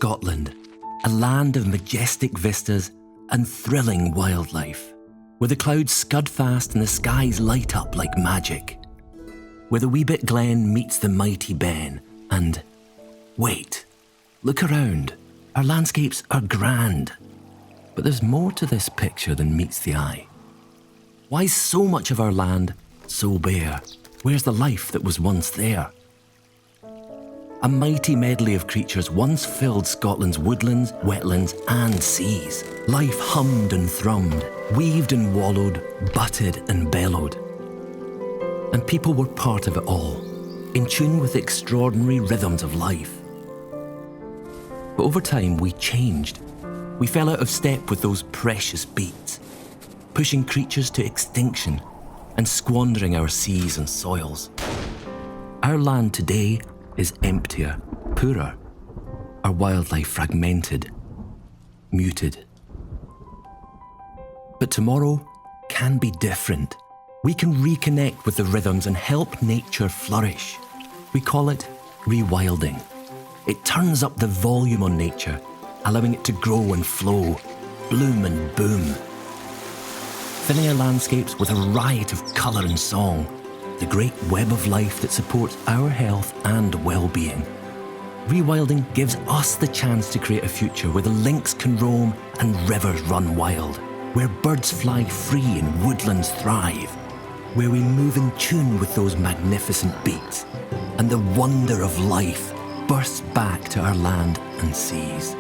Scotland, a land of majestic vistas and thrilling wildlife, where the clouds scud fast and the skies light up like magic, where the Weebit Glen meets the mighty Ben, and wait, look around, our landscapes are grand. But there's more to this picture than meets the eye. Why is so much of our land so bare? Where's the life that was once there? A mighty medley of creatures once filled Scotland's woodlands, wetlands and seas. Life hummed and thrummed, weaved and wallowed, butted and bellowed. And people were part of it all, in tune with the extraordinary rhythms of life. But over time we changed. We fell out of step with those precious beats, pushing creatures to extinction and squandering our seas and soils. Our land today is emptier, poorer, our wildlife fragmented, muted. But tomorrow can be different. We can reconnect with the rhythms and help nature flourish. We call it rewilding. It turns up the volume on nature, allowing it to grow and flow, bloom and boom. Filling our landscapes with a riot of colour and song, the great web of life that supports our health and well-being. Rewilding gives us the chance to create a future where the lynx can roam and rivers run wild, where birds fly free and woodlands thrive, where we move in tune with those magnificent beats, and the wonder of life bursts back to our land and seas.